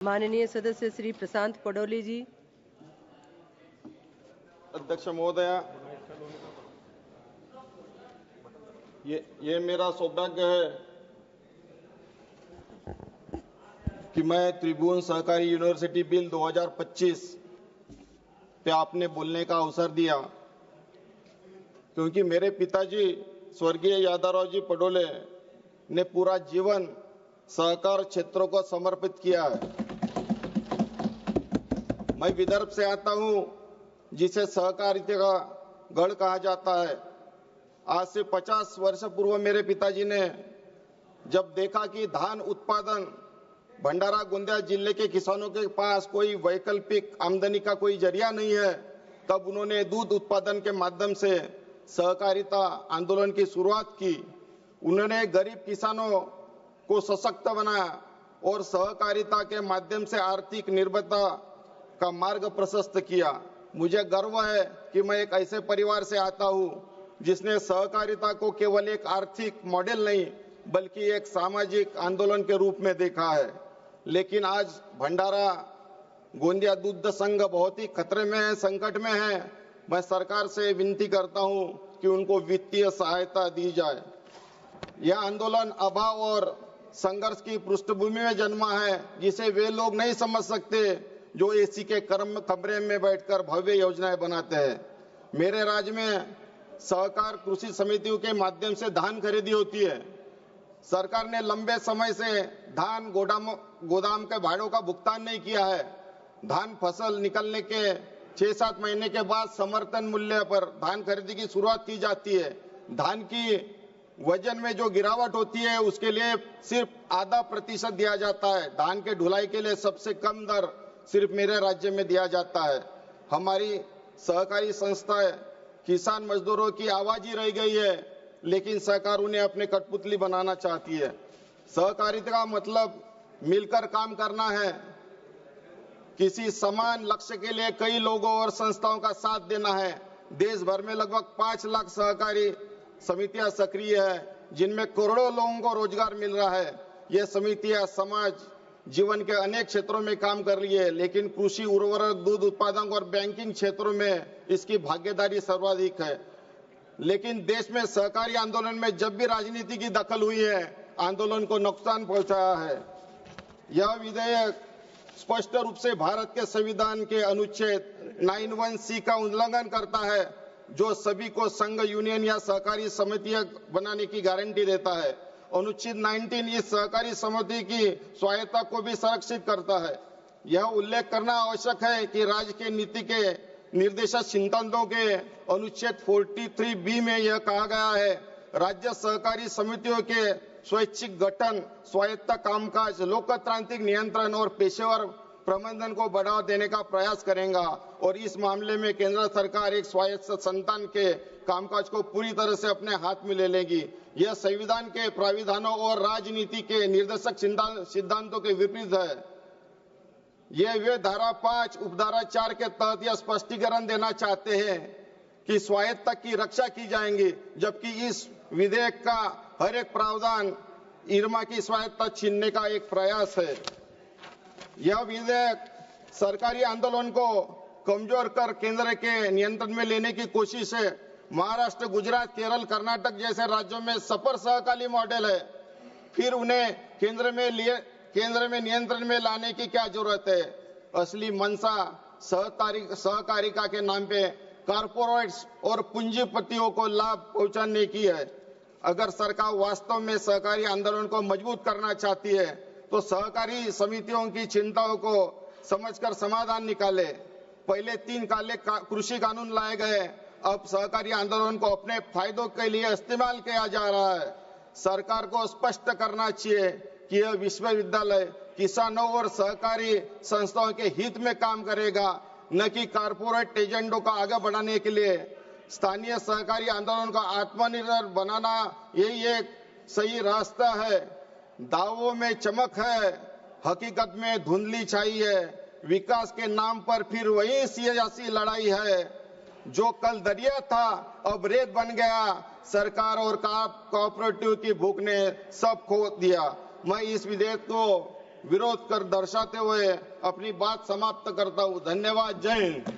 माननीय सदस्य श्री प्रशांत पडोले जी। अध्यक्ष महोदय, ये मेरा सौभाग्य है कि मैं त्रिभुवन सहकारी यूनिवर्सिटी बिल 2025 पे आपने बोलने का अवसर दिया, क्योंकि मेरे पिताजी स्वर्गीय यादवराव जी पडोले ने पूरा जीवन सहकार क्षेत्रों को समर्पित किया है। मैं विदर्भ से आता हूं, जिसे सहकारिता का गढ़ कहा जाता है। आज से 50 वर्ष पूर्व मेरे पिताजी ने जब देखा कि धान उत्पादन भंडारा गोंदिया जिले के किसानों के पास कोई वैकल्पिक आमदनी का कोई जरिया नहीं है, तब उन्होंने दूध उत्पादन के माध्यम से सहकारिता आंदोलन की शुरुआत की। उन्होंने गरीब किसानों को सशक्त बनाया और सहकारिता के माध्यम से आर्थिक निर्भरता का मार्ग प्रशस्त किया। मुझे गर्व है कि मैं एक ऐसे परिवार से आता हूं जिसने सहकारिता को केवल एक आर्थिक मॉडल नहीं बल्कि एक सामाजिक आंदोलन के रूप में देखा है। लेकिन आज भंडारा गोंदिया दूध संघ बहुत ही खतरे में है, संकट में है। मैं सरकार से विनती करता हूं कि उनको वित्तीय सहायता दी जाए। यह आंदोलन अभाव और संघर्ष की पृष्ठभूमि में जन्मा है, जिसे वे लोग नहीं समझ सकते जो एसी के कमरे में बैठकर भव्य योजनाएं बनाते हैं। मेरे राज्य में सहकार कृषि समितियों के माध्यम से धान खरीदी होती है। सरकार ने लंबे समय से धान गोदाम के भाड़ों का भुगतान नहीं किया है। धान फसल निकलने के 6-7 महीने के बाद समर्थन मूल्य पर धान खरीदी की शुरुआत की जाती है। धान की वजन में जो गिरावट होती है उसके लिए सिर्फ आधा प्रतिशत दिया जाता है। धान के ढुलाई के लिए सबसे कम दर सिर्फ मेरे राज्य में दिया जाता है। हमारी सहकारी संस्थाएं किसान मजदूरों की आवाज ही रह गई है, लेकिन सरकार उन्हें अपने कठपुतली बनाना चाहती है। सहकारिता का मतलब मिलकर काम करना है, किसी समान लक्ष्य के लिए कई लोगों और संस्थाओं का साथ देना है। देश भर में लगभग 5 लाख सहकारी समितियां सक्रिय है, जिनमें करोड़ों लोगों को रोजगार मिल रहा है। ये समितियां समाज जीवन के अनेक क्षेत्रों में काम कर रही है, लेकिन कृषि, उर्वरक, दूध उत्पादन और बैंकिंग क्षेत्रों में इसकी भागीदारी सर्वाधिक है। लेकिन देश में सहकारी आंदोलन में जब भी राजनीति की दखल हुई है, आंदोलन को नुकसान पहुंचाया है। यह विधेयक स्पष्ट रूप से भारत के संविधान के अनुच्छेद 91C का उल्लंघन करता है, जो सभी को संघ, यूनियन या सहकारी समितियां बनाने की गारंटी देता है। अनुच्छेद 19 इस सहकारी समिति की स्वायत्ता को भी संरक्षित करता है। यह उल्लेख करना आवश्यक है कि राज्य के नीति के निर्देशक सिद्धांतों के अनुच्छेद 43B में यह कहा गया है, राज्य सहकारी समितियों के स्वैच्छिक गठन, स्वायत्त कामकाज, लोकतांत्रिक नियंत्रण और पेशेवर प्रबंधन को बढ़ावा देने का प्रयास करेगा और इस मामले में केंद्र सरकार एक स्वायत्त संस्थान के कामकाज को पूरी तरह से अपने हाथ में ले लेगी। यह संविधान के प्राविधानों और राजनीति के निर्देशक सिद्धांतों के विपरीत है। ये वे धारा 5 उपधारा 4 के तहत यह स्पष्टीकरण देना चाहते हैं कि स्वायत्तता की रक्षा की जाएगी, जबकि इस विधेयक का हर एक प्रावधान इरमा की स्वायत्तता छीनने का एक प्रयास है। यह विधेयक सरकारी आंदोलन को कमजोर कर केंद्र के नियंत्रण में लेने की कोशिश है। महाराष्ट्र, गुजरात, केरल, कर्नाटक जैसे राज्यों में सफल सहकारी मॉडल है, फिर उन्हें केंद्र में नियंत्रण में लाने की क्या जरूरत है। असली मंशा सहकारिता के नाम पे कारपोरेट्स और पूंजीपतियों को लाभ पहुंचाने की है। अगर सरकार वास्तव में सहकारी आंदोलन को मजबूत करना चाहती है तो सहकारी समितियों की चिंताओं को समझकर समाधान निकाले। पहले 3 काले कृषि कानून लाए गए, अब सहकारी आंदोलन को अपने फायदों के लिए इस्तेमाल किया जा रहा है। सरकार को स्पष्ट करना चाहिए कि यह विश्वविद्यालय किसानों और सहकारी संस्थाओं के हित में काम करेगा, न कि कारपोरेट एजेंडों को आगे बढ़ाने के लिए। स्थानीय सहकारी आंदोलन को आत्मनिर्भर बनाना यही एक सही रास्ता है। दावों में चमक है, हकीकत में धुंधली छाई है। विकास के नाम पर फिर वही सियासी लड़ाई है। जो कल दरिया था अब रेत बन गया। सरकार और कोऑपरेटिव की भूख ने सब खो दिया। मैं इस विधेयक को विरोध कर दर्शाते हुए अपनी बात समाप्त करता हूं। धन्यवाद। जय हिंद।